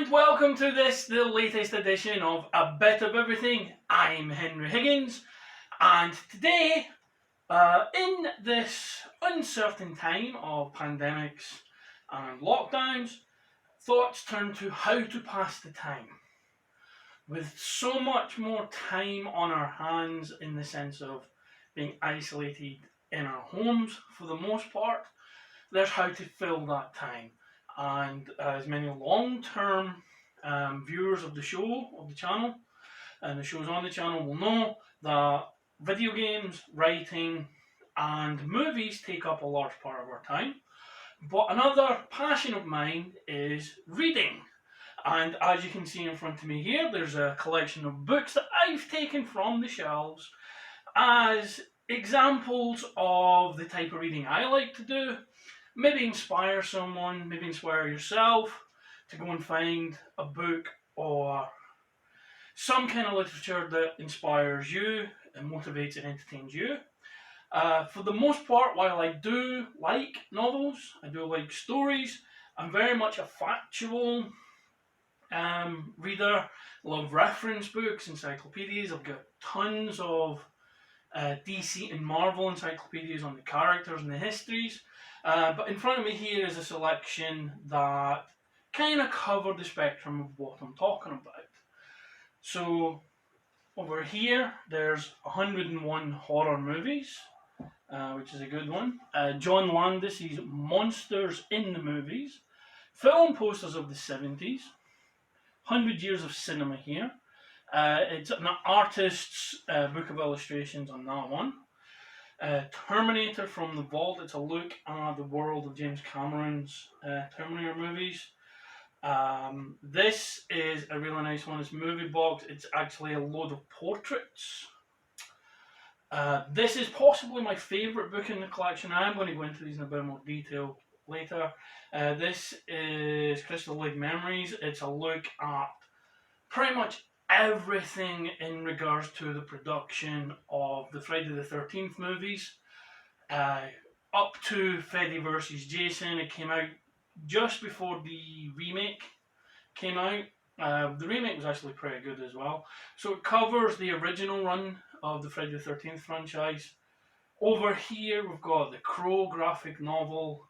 And welcome to the latest edition of A Bit of Everything. I'm Henry Higgins, and today, in this uncertain time of pandemics and lockdowns, thoughts turn to how to pass the time. With so much more time on our hands in the sense of being isolated in our homes for the most part, there's how to fill that time. And as many long-term viewers of the show, of the channel, and the shows on the channel will know that video games, writing, and movies take up a large part of our time. But another passion of mine is reading. And as you can see in front of me here, there's a collection of books that I've taken from the shelves as examples of the type of reading I like to do. Maybe inspire someone, maybe inspire yourself to go and find a book or some kind of literature that inspires you and motivates and entertains you. For the most part, while I do like novels, I do like stories, I'm very much a factual reader. I love reference books, encyclopedias. I've got tons of DC and Marvel encyclopedias on the characters and the histories. But in front of me here is a selection that kind of cover the spectrum of what I'm talking about. So over here, there's 101 horror movies, which is a good one. John Landis's Monsters in the Movies. Film posters of the 70s. 100 years of cinema here. It's an artist's book of illustrations on that one. Terminator from the Vault. It's a look at the world of James Cameron's Terminator movies. This is a really nice one. It's movie box. It's actually a load of portraits. This is possibly my favourite book in the collection. I'm going to go into these in a bit more detail later. This is Crystal Lake Memories. It's a look at pretty much everything in regards to the production of the Friday the 13th movies, up to Freddy vs. Jason. It came out just before the remake came out. The remake was actually pretty good as well. So it covers the original run of the Friday the 13th franchise. Over here we've got the Crow graphic novel,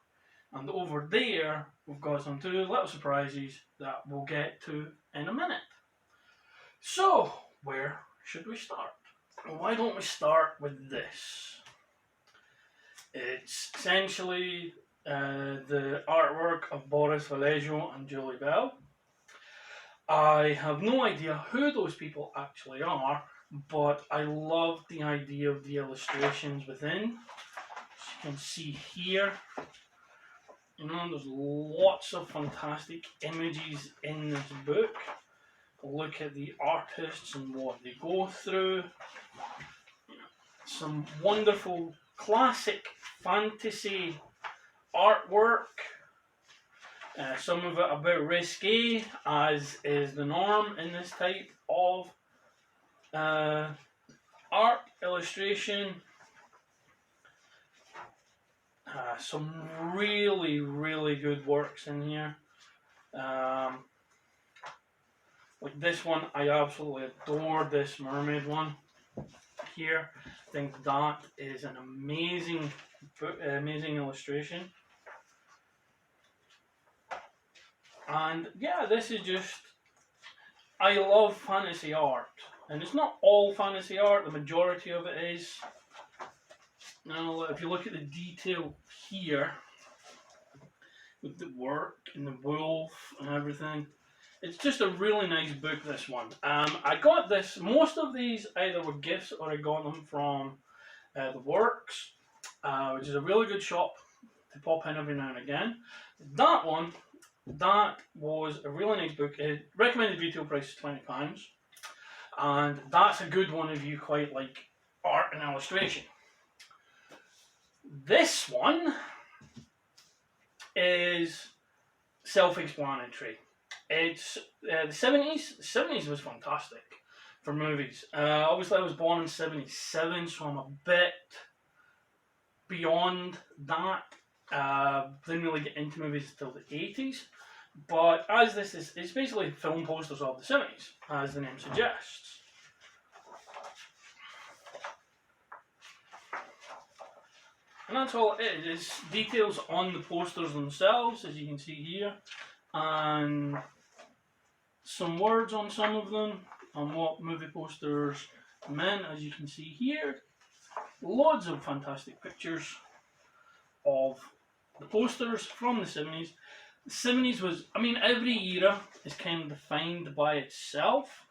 and over there we've got some two little surprises that we'll get to in a minute. So, where should we start? Well, why don't we start with this? It's essentially the artwork of Boris Vallejo and Julie Bell. I have no idea who those people actually are, but I love the idea of the illustrations within. As you can see here, there's lots of fantastic images in this book. Look at the artists and what they go through. Some wonderful classic fantasy artwork. Some of it a bit risque, as is the norm in this type of art illustration. Some really, really good works in here. Like this one, I absolutely adore this mermaid one here. I think that is an amazing illustration. And yeah, this is just, I love fantasy art. And it's not all fantasy art, the majority of it is. Now, if you look at the detail here, with the work and the wolf and everything, it's just a really nice book, this one. I got this, most of these either were gifts or I got them from The Works, which is a really good shop to pop in every now and again. That one, that was a really nice book. Recommended retail price is £20. And that's a good one if you quite like art and illustration. This one is self-explanatory. It's the 70s. The 70s was fantastic for movies. Obviously, I was born in 77, so I'm a bit beyond that. Didn't really get into movies until the 80s. But as this is, it's basically film posters of the 70s, as the name suggests. And that's all it is. It's details on the posters themselves, as you can see here, and some words on some of them, on what movie posters meant, as you can see here. Loads of fantastic pictures of the posters from the 70s. The 70s was, I mean, every era is kind of defined by itself.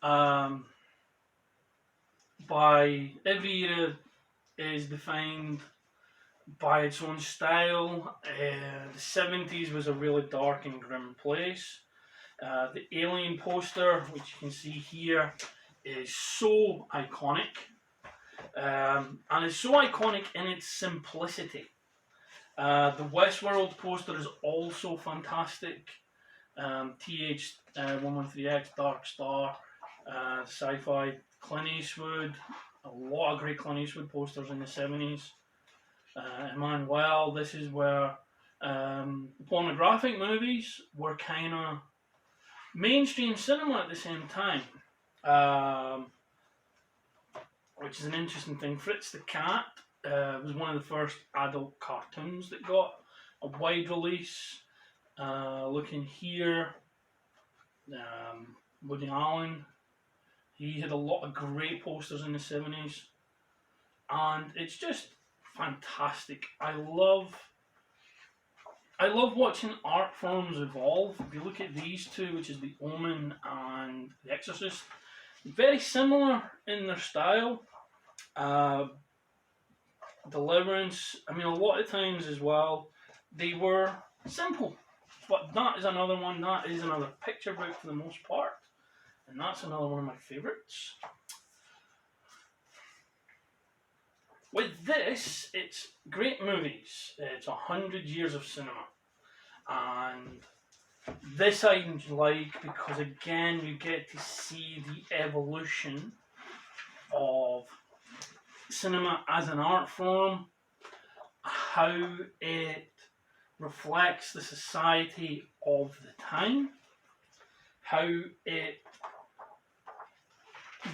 Every era is defined by its own style. The 70s was a really dark and grim place. The Alien poster, which you can see here, is so iconic. And it's so iconic in its simplicity. The Westworld poster is also fantastic. TH113X, Dark Star, sci-fi, Clint Eastwood, a lot of great Clint Eastwood posters in the 70s. Emmanuel, this is where pornographic movies were kind of mainstream cinema at the same time. Which is an interesting thing. Fritz the Cat was one of the first adult cartoons that got a wide release. Looking here, Woody Allen, he had a lot of great posters in the 70s, and it's just fantastic. I love watching art forms evolve. If you look at these two, which is The Omen and The Exorcist, very similar in their style. Deliverance, I mean, a lot of times as well, they were simple. But that is another one, that is another picture book for the most part. And that's another one of my favourites. With this, it's great movies. It's 100 years of cinema. And this I like because, again, you get to see the evolution of cinema as an art form, how it reflects the society of the time, how it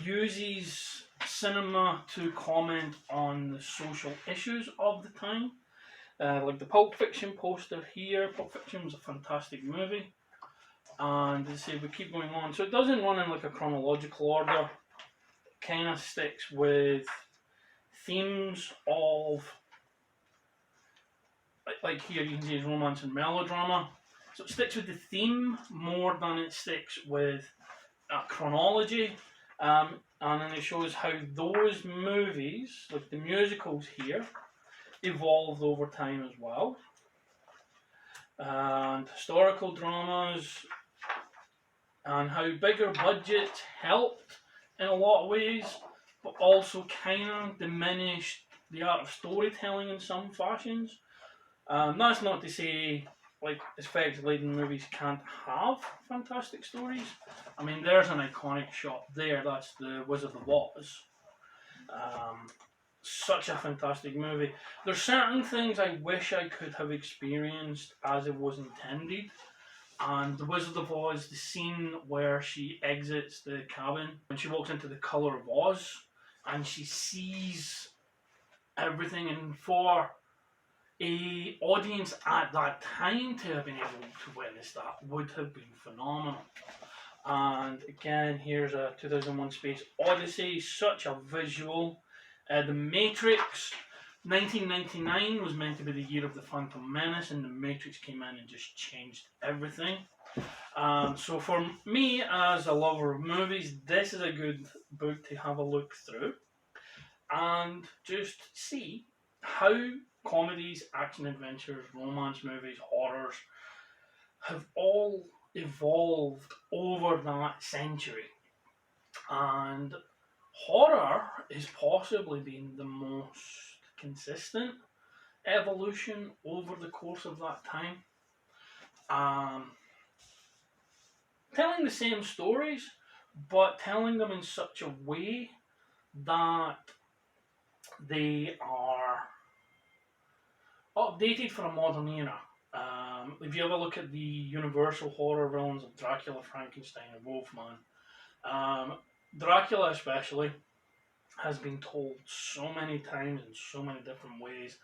uses cinema to comment on the social issues of the time. Like the Pulp Fiction poster here. Pulp Fiction was a fantastic movie. And as I say, we keep going on. So it doesn't run in like a chronological order. It kind of sticks with themes of, like here you can see, romance and melodrama. So it sticks with the theme more than it sticks with chronology. And then it shows how those movies, like the musicals here, evolved over time as well. And historical dramas, and how bigger budgets helped in a lot of ways, but also kind of diminished the art of storytelling in some fashions. That's not to say like effects-laden movies can't have fantastic stories. I mean, there's an iconic shot there. That's the Wizard of Oz. Such a fantastic movie. There's certain things I wish I could have experienced as it was intended. And the Wizard of Oz, the scene where she exits the cabin, when she walks into the Colour of Oz, and she sees everything, and for a audience at that time to have been able to witness that would have been phenomenal. And again, here's a 2001 Space Odyssey, such a visual. The Matrix, 1999 was meant to be the year of the Phantom Menace, and the Matrix came in and just changed everything. So for me, as a lover of movies, this is a good book to have a look through and just see how comedies, action adventures, romance movies, horrors have all evolved over that century. And horror has possibly been the most consistent evolution over the course of that time. Telling the same stories, but telling them in such a way that they are updated for a modern era. If you ever look at the universal horror villains of Dracula, Frankenstein, and Wolfman, Dracula especially has been told so many times in so many different ways,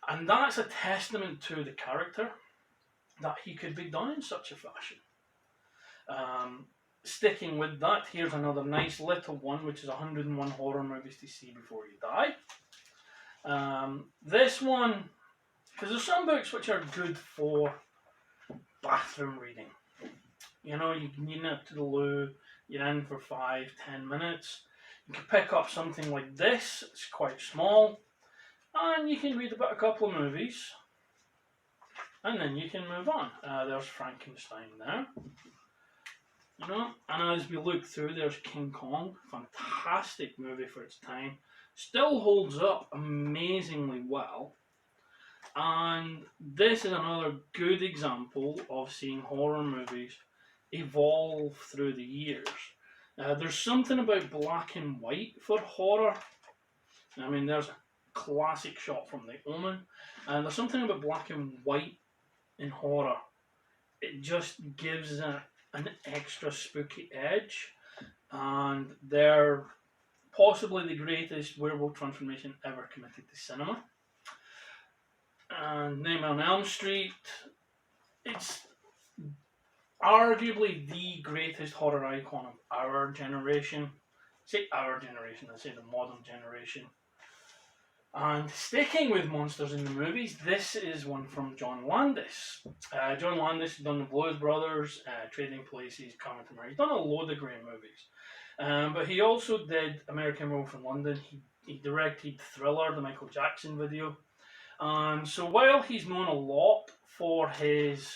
and that's a testament to the character that he could be done in such a fashion. Sticking with that, here's another nice little one, which is 101 horror movies to see before you die. This one, because there's some books which are good for bathroom reading. You know, you can nip to the loo, you're in for 5-10 minutes. You can pick up something like this, it's quite small, and you can read about a couple of movies, and then you can move on. There's Frankenstein there. You know, and as we look through, there's King Kong, fantastic movie for its time, still holds up amazingly well. And this is another good example of seeing horror movies evolve through the years. There's something about black and white for horror. I mean, there's a classic shot from The Omen, and there's something about black and white in horror. It just gives an extra spooky edge, and they're possibly the greatest werewolf transformation ever committed to cinema. And Nightmare on Elm Street, it's arguably the greatest horror icon of our generation. I say our generation, I say the modern generation. And sticking with monsters in the movies, this is one from John Landis. John Landis has done the Blues Brothers, Trading Places, Coming to America. He's done a load of great movies. But he also did American Werewolf in London. He directed Thriller, the Michael Jackson video. And so while he's known a lot for his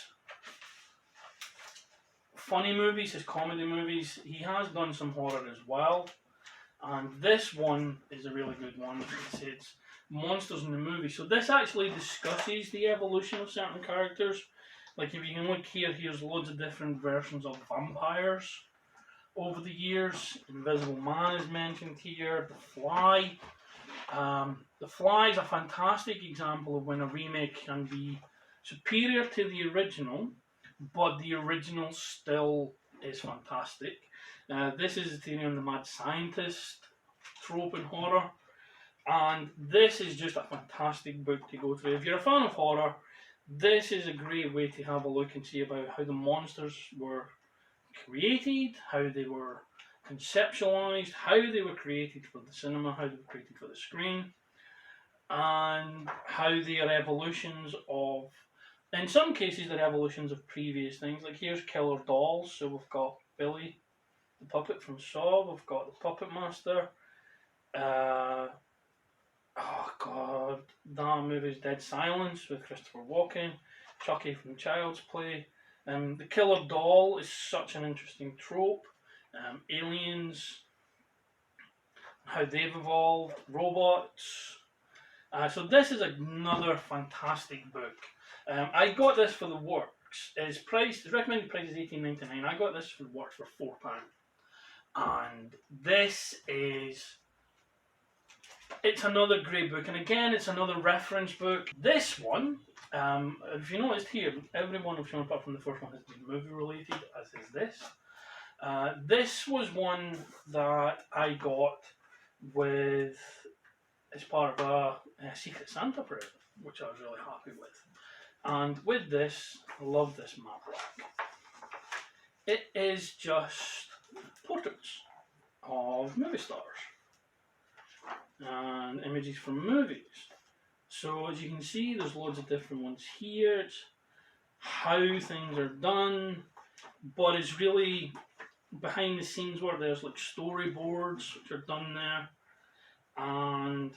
funny movies, his comedy movies, he has done some horror as well. And this one is a really good one. It's monsters in the movie. So this actually discusses the evolution of certain characters. Like if you can look here, here's loads of different versions of vampires over the years. Invisible Man is mentioned here. The Fly. The Fly is a fantastic example of when a remake can be superior to the original, but the original still is fantastic. This is Tyrion the Mad Scientist trope in horror, and this is just a fantastic book to go through. If you're a fan of horror, this is a great way to have a look and see about how the monsters were created, how they were conceptualized, how they were created for the cinema, how they were created for the screen, and how they are evolutions of, in some cases, they're evolutions of previous things. Like here's Killer Dolls, so we've got Billy the puppet from Saw, we've got the Puppet Master. Oh god, that movie's Dead Silence with Christopher Walken, Chucky from Child's Play. The Killer Doll is such an interesting trope. Aliens, how they've evolved, robots. So this is another fantastic book. I got this for the works. Its recommended price is $18.99. I got this for the works for £4. And this is, it's another great book, and again it's another reference book. This one, if you noticed here, every one I've shown apart from the first one has been movie related, as is this. This was one that I got with as part of a Secret Santa present, which I was really happy with. And with this, I love this map rack. It is just portraits of movie stars and images from movies. So as you can see, there's loads of different ones here. It's how things are done, but it's really behind the scenes where there's like storyboards which are done there, and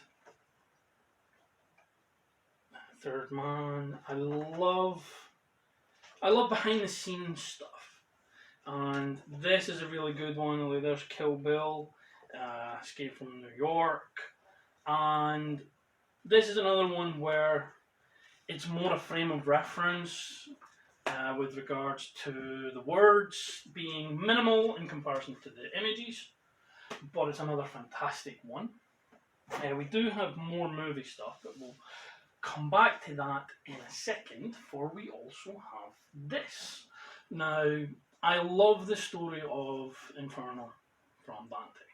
Third Man. I love behind the scenes stuff. And this is a really good one. Like there's Kill Bill, Escape from New York, and this is another one where it's more a frame of reference with regards to the words being minimal in comparison to the images, but it's another fantastic one. We do have more movie stuff that we'll come back to that in a second, for we also have this. Now, I love the story of Inferno from Dante,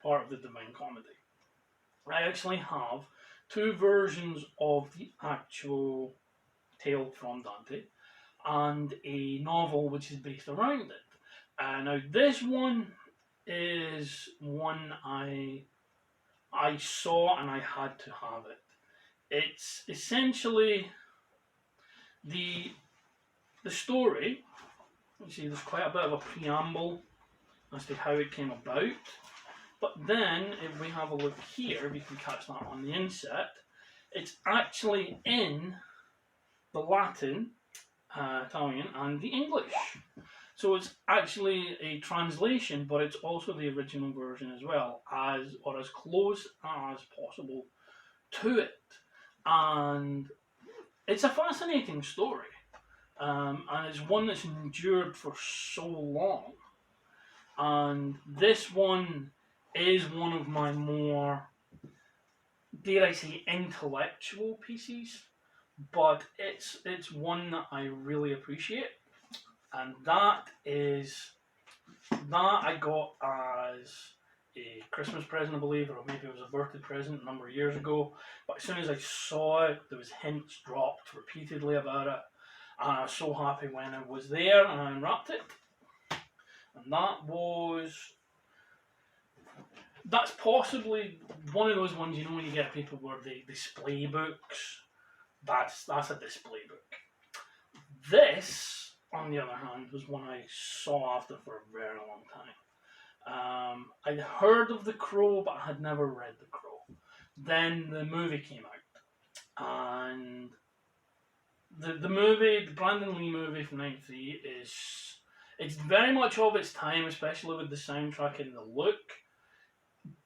part of the Divine Comedy. I actually have two versions of the actual tale from Dante and a novel which is based around it. Now, this one is one I saw and I had to have it. It's essentially the the story. You see, there's quite a bit of a preamble as to how it came about. But then, if we have a look here, we can catch that on the inset. It's actually in the Latin, Italian, and the English. So it's actually a translation, but it's also the original version as well, as close as possible to it. And it's a fascinating story, and it's one that's endured for so long. And this one is one of my more, dare I say, intellectual pieces, but it's one that I really appreciate, and that I got as a Christmas present, I believe, or maybe it was a birthday present a number of years ago. But as soon as I saw it, there was hints dropped repeatedly about it, and I was so happy when it was there, and I unwrapped it. And that's possibly one of those ones, when you get people where they display books. That's a display book. This, on the other hand, was one I saw after for a very long time. I'd heard of The Crow, but I had never read The Crow. Then the movie came out, and the movie, the Brandon Lee movie from '93, it's very much of its time, especially with the soundtrack and the look.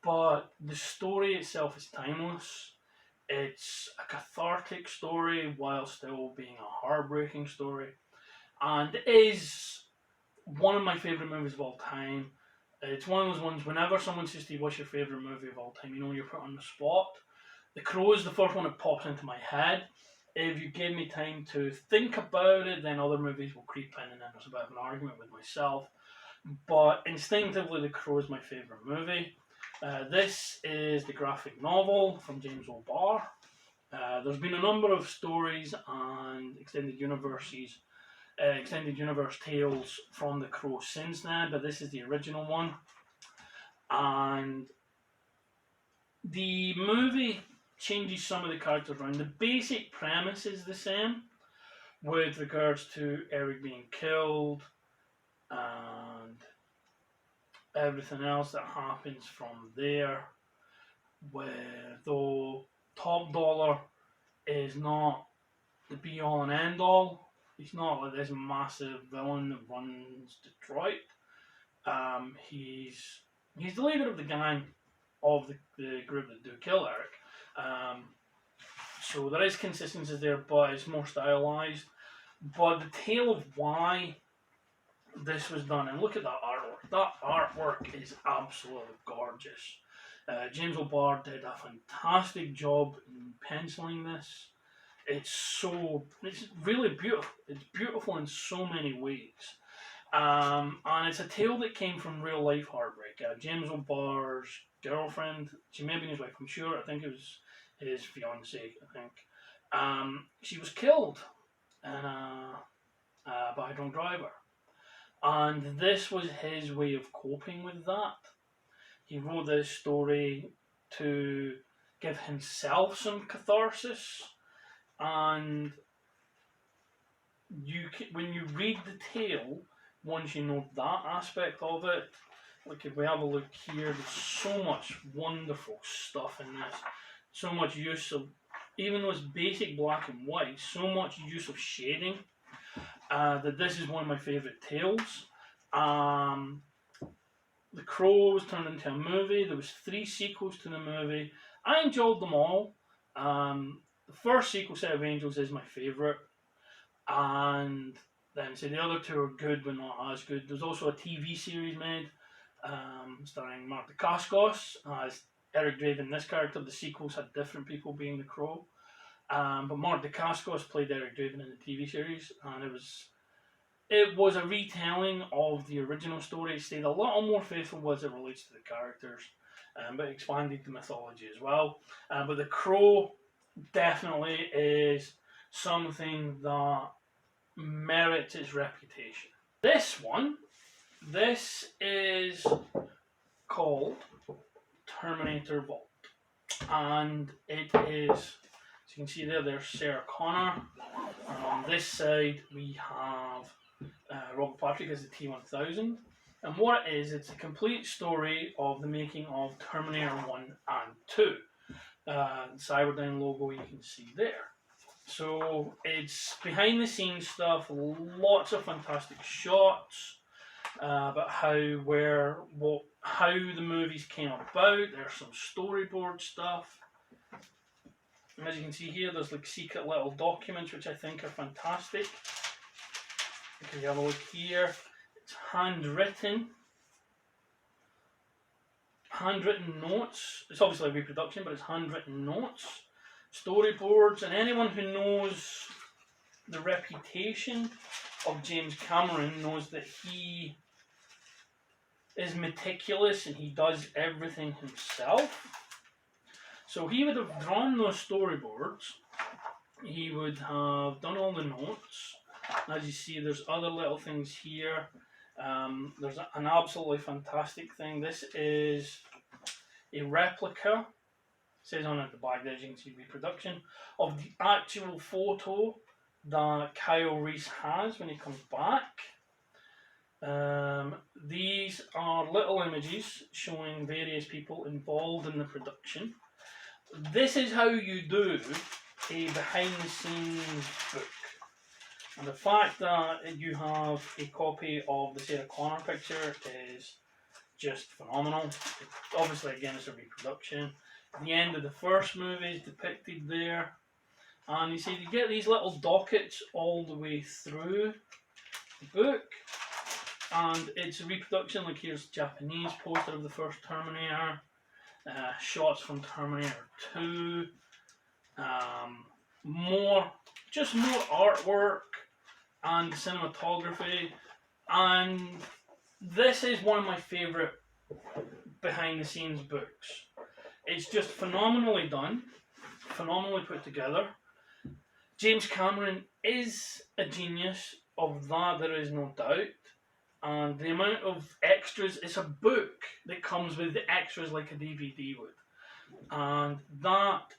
But the story itself is timeless. It's a cathartic story while still being a heartbreaking story, and it is one of my favourite movies of all time. It's one of those ones, whenever someone says to you, what's your favourite movie of all time, you're put on the spot. The Crow is the first one that pops into my head. If you give me time to think about it, then other movies will creep in, and then there's a bit of an argument with myself. But instinctively, The Crow is my favourite movie. This is the graphic novel from James O'Barr. There's been a number of stories and extended universe tales from The Crow since then, but this is the original one. And the movie changes some of the characters around. The basic premise is the same with regards to Eric being killed and everything else that happens from there, where though Top Dollar is not the be all and end all. He's not like this massive villain that runs Detroit. He's the leader of the gang of the group that do kill Eric. So there is consistency there, but it's more stylized. But the tale of why this was done, and look at that artwork. That artwork is absolutely gorgeous. James O'Barr did a fantastic job in penciling this. It's really beautiful. It's beautiful in so many ways. And it's a tale that came from real life heartbreak. James O'Barr's girlfriend, she may have been his wife, I'm sure, I think it was his fiancée, I think. She was killed by a drunk driver. And this was his way of coping with that. He wrote this story to give himself some catharsis. And when you read the tale, once you know that aspect of it, like if we have a look here, there's so much wonderful stuff in this. So much use of, even though it's basic black and white, so much use of shading. That this is one of my favourite tales. The Crow was turned into a movie. There was 3 sequels to the movie. I enjoyed them all. The first sequel, Set of Angels, is my favourite. And then the other 2 are good but not as good. There's also a TV series made starring Mark Dacascos as Eric Draven, this character. The sequels had different people being the Crow. But Mark Dacascos played Eric Draven in the TV series, and it was a retelling of the original story. It stayed a little more faithful as it relates to the characters, but expanded the mythology as well. But The Crow definitely is something that merits its reputation. This is called Terminator Vault, and it is, as you can see there's Sarah Connor, and on this side we have Robert Patrick as the T-1000. And what it is, it's a complete story of the making of Terminator 1 and 2. The Cyberdyne logo you can see there. So it's behind the scenes stuff, lots of fantastic shots about how the movies came about. There's some storyboard stuff. And as you can see here, there's like secret little documents which I think are fantastic. If you have a look here, it's handwritten notes. It's obviously a reproduction, but it's handwritten notes, storyboards, and anyone who knows the reputation of James Cameron knows that he is meticulous and he does everything himself. So he would have drawn those storyboards, he would have done all the notes. As you see, there's other little things here. There's an absolutely fantastic thing. This is a replica, it says on it at the back there, as you can see, reproduction of the actual photo that Kyle Reese has when he comes back. These are little images showing various people involved in the production. This is how you do a behind the scenes book. And the fact that you have a copy of the Sarah Connor picture is just phenomenal. Obviously, again, it's a reproduction. The end of the first movie is depicted there. And you see, you get these little dockets all the way through the book. And it's a reproduction, like here's a Japanese poster of the first Terminator. Shots from Terminator 2. More artwork and cinematography, and this is one of my favourite behind the scenes books. It's just phenomenally done, phenomenally put together. James Cameron is a genius, of that there is no doubt, and the amount of extras, it's a book that comes with the extras like a DVD would, and that,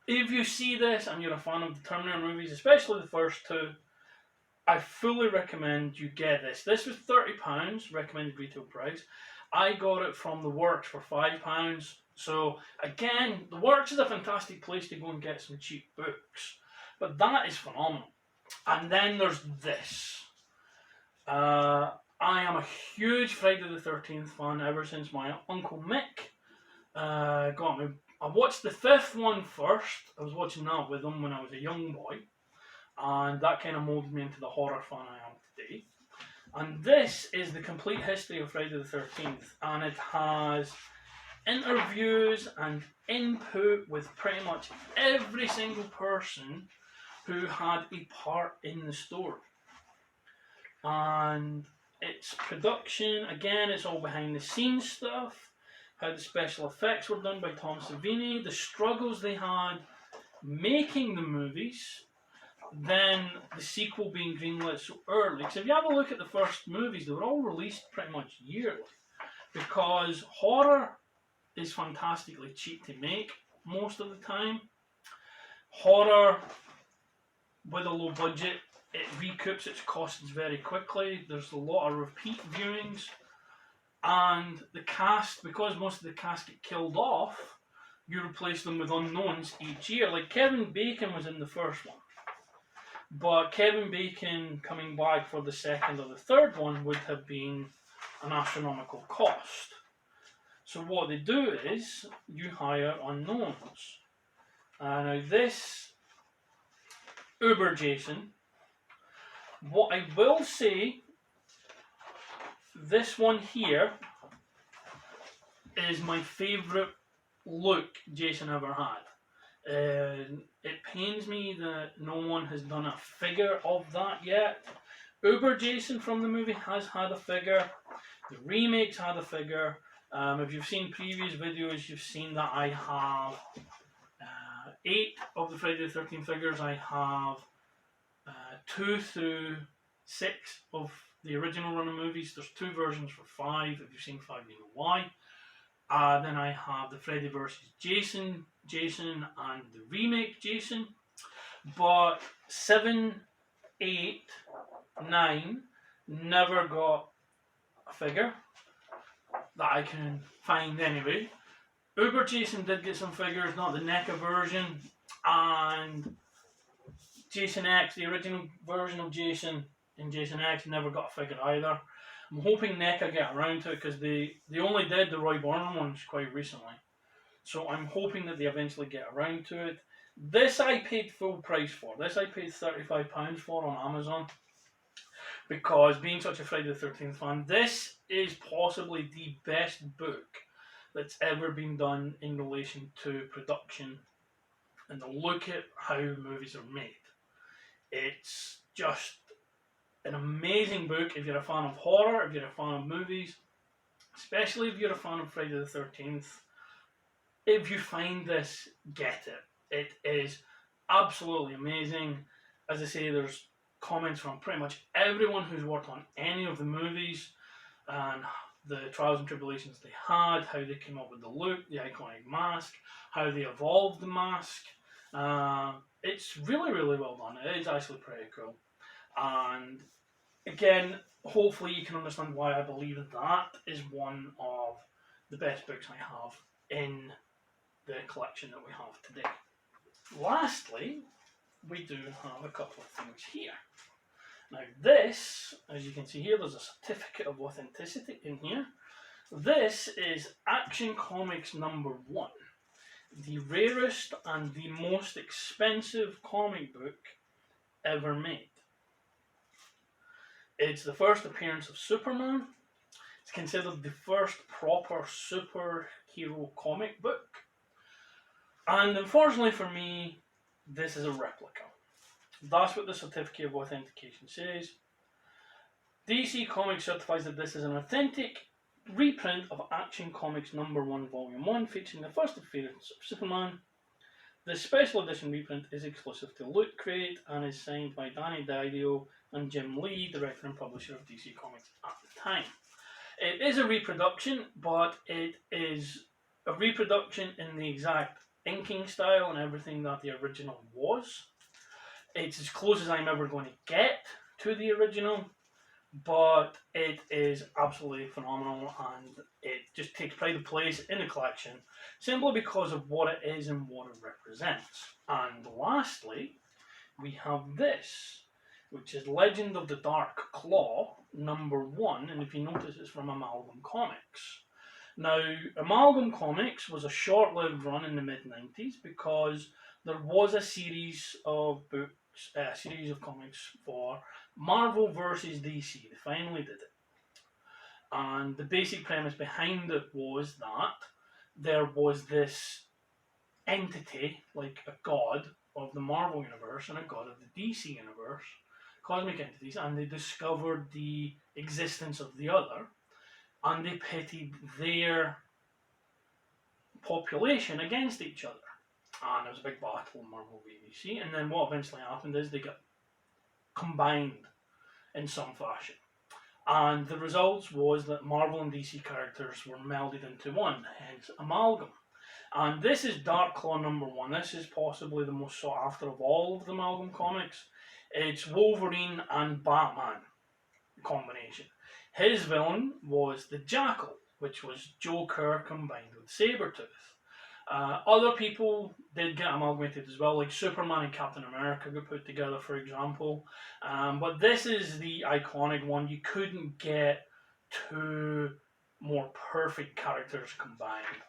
if you see this and you're a fan of the Terminator movies, especially the first two, I fully recommend you get this. This was £30, recommended retail price. I got it from The Works for £5. So again, The Works is a fantastic place to go and get some cheap books. But that is phenomenal. And then there's this. I am a huge Friday the 13th fan ever since my Uncle Mick got me. I watched the fifth one first. I was watching that with him when I was a young boy. And that kind of moulded me into the horror fan I am today. And this is the complete history of Friday the 13th. And it has interviews and input with pretty much every single person who had a part in the story. And its production, again, it's all behind the scenes stuff. How the special effects were done by Tom Savini. The struggles they had making the movies. Then the sequel being greenlit so early. Because if you have a look at the first movies, they were all released pretty much yearly. Because horror is fantastically cheap to make most of the time. Horror, with a low budget, it recoups its costs very quickly. There's a lot of repeat viewings. And the cast, because most of the cast get killed off, you replace them with unknowns each year. Like Kevin Bacon was in the first one. But Kevin Bacon coming back for the second or the third one would have been an astronomical cost. So what they do is, you hire unknowns. Now this Uber Jason, what I will say, this one here is my favourite look Jason ever had. It pains me that no one has done a figure of that yet. Uber Jason from the movie has had a figure. The remakes had a figure. If you've seen previous videos, you've seen that I have 8 of the Friday the 13th figures. I have 2 through 6 of the original run of movies. There's 2 versions for 5. If you've seen 5, you know why. Then I have the Freddy vs. Jason, and the remake Jason. But 7, 8, 9 never got a figure that I can find anyway. Uber Jason did get some figures, not the NECA version, and Jason X, the original version of Jason in Jason X, never got a figure either. I'm hoping NECA get around to it because they only did the Roy Burnham ones quite recently. So I'm hoping that they eventually get around to it. This I paid full price for. This I paid £35 for on Amazon. Because being such a Friday the 13th fan, this is possibly the best book that's ever been done in relation to production and the look at how movies are made. It's just an amazing book if you're a fan of horror, if you're a fan of movies, especially if you're a fan of Friday the 13th. If you find this, get it. It is absolutely amazing. As I say, there's comments from pretty much everyone who's worked on any of the movies and the trials and tribulations they had, how they came up with the look, the iconic mask, how they evolved the mask. It's really, really well done. It is actually pretty cool. And again, hopefully you can understand why I believe that is one of the best books I have in the collection that we have today. Lastly, we do have a couple of things here. Now this, as you can see here, there's a certificate of authenticity in here. This is Action Comics #1, the rarest and the most expensive comic book ever made. It's the first appearance of Superman. It's considered the first proper superhero comic book. And unfortunately for me, this is a replica. That's what the certificate of authentication says. DC Comics certifies that this is an authentic reprint of Action Comics #1 Volume 1 featuring the first appearance of Superman. The special edition reprint is exclusive to Loot Crate and is signed by Danny Didio and Jim Lee, director and publisher of DC Comics at the time. It is a reproduction, but it is a reproduction in the exact inking style and everything that the original was. It's as close as I'm ever going to get to the original, but it is absolutely phenomenal and it just takes pride of place in the collection simply because of what it is and what it represents. And lastly, we have this, which is Legend of the Dark Claw #1, and if you notice, it's from Amalgam Comics. Now, Amalgam Comics was a short-lived run in the mid-90s because there was a series of books, a series of comics for Marvel versus DC. They finally did it. And the basic premise behind it was that there was this entity, like a god of the Marvel universe and a god of the DC universe, cosmic entities, and they discovered the existence of the other, and they pitted their population against each other. And there was a big battle in Marvel v DC, and then what eventually happened is they got combined in some fashion. And the results was that Marvel and DC characters were melded into one, hence Amalgam. And this is Dark Claw #1. This is possibly the most sought after of all of the Amalgam comics. It's Wolverine and Batman combination. His villain was the Jackal, which was Joker combined with Sabretooth. Other people did get amalgamated as well, like Superman and Captain America got put together, for example. But this is the iconic one. You couldn't get two more perfect characters combined.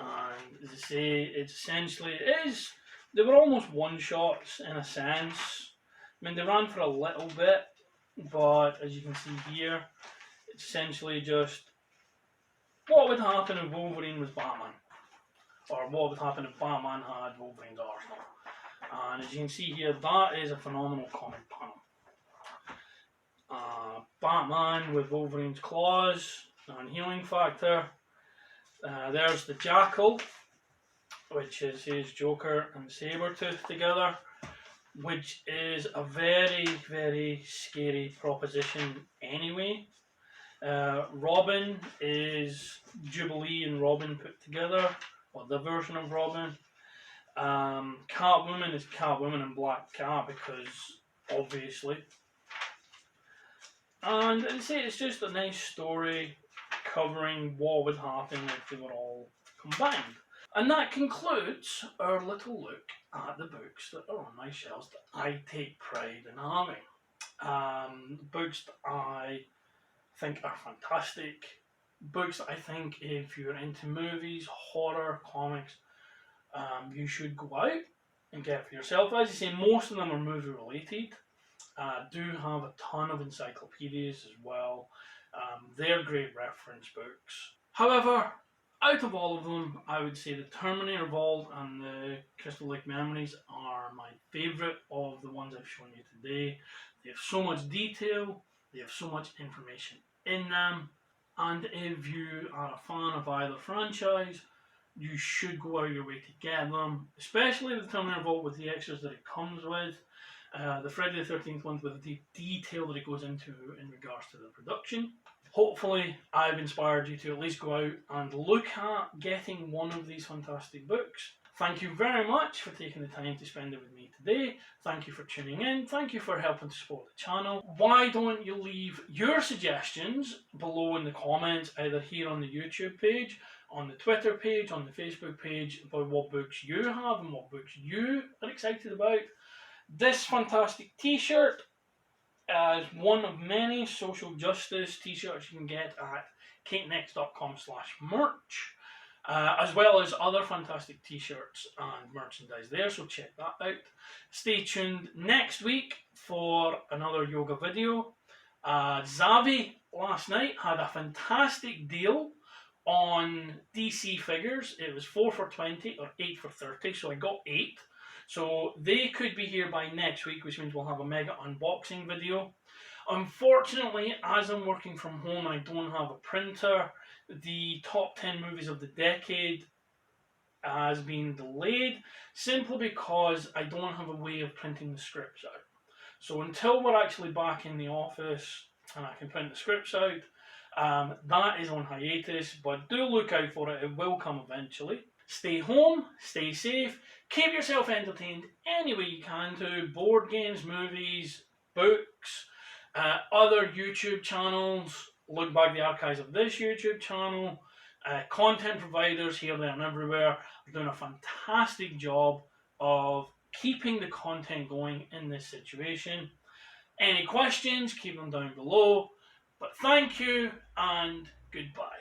And as I say, it's essentially, they were almost one-shots in a sense. I mean, they ran for a little bit, but as you can see here, it's essentially just what would happen if Wolverine was Batman. or what would happen if Batman had Wolverine's arsenal. And as you can see here, that is a phenomenal comic panel. Batman with Wolverine's claws and healing factor. There's the Jackal, which is his Joker and Sabretooth together, which is a very, very scary proposition anyway. Robin is Jubilee and Robin put together, or the version of Robin. Catwoman is Catwoman and Black Cat, because obviously. And as I say, it's just a nice story covering what would happen if they were all combined. And that concludes our little look at the books that are on my shelves that I take pride in having. Books that I think are fantastic. Books that I think if you're into movies, horror, comics, you should go out and get for yourself. As I say, most of them are movie related. Do have a ton of encyclopedias as well. They're great reference books. However, out of all of them, I would say the Terminator Vault and the Crystal Lake Memories are my favourite of the ones I've shown you today. They have so much detail, they have so much information in them, and if you are a fan of either franchise, you should go out of your way to get them, especially the Terminator Vault with the extras that it comes with. The Friday the 13th ones with the detail that it goes into in regards to the production. Hopefully I've inspired you to at least go out and look at getting one of these fantastic books. Thank you very much for taking the time to spend it with me today. Thank you for tuning in. Thank you for helping to support the channel. Why don't you leave your suggestions below in the comments, either here on the YouTube page, on the Twitter page, on the Facebook page, about what books you have and what books you are excited about. This fantastic t-shirt is one of many social justice t-shirts you can get at cakenext.com/merch, as well as other fantastic t-shirts and merchandise there, so check that out. Stay tuned next week for another yoga video. Zavi last night had a fantastic deal on DC figures. It was 4 for 20 or 8 for 30, so I got 8. So they could be here by next week, which means we'll have a mega unboxing video. Unfortunately, as I'm working from home and I don't have a printer, the top 10 movies of the decade has been delayed, simply because I don't have a way of printing the scripts out. So until we're actually back in the office and I can print the scripts out, that is on hiatus, but do look out for it. It will come eventually. Stay home, stay safe, keep yourself entertained any way you can to. Board games, movies, books, other YouTube channels. Look back the archives of this YouTube channel. Content providers here, there and everywhere are doing a fantastic job of keeping the content going in this situation. Any questions, keep them down below. But thank you and goodbye.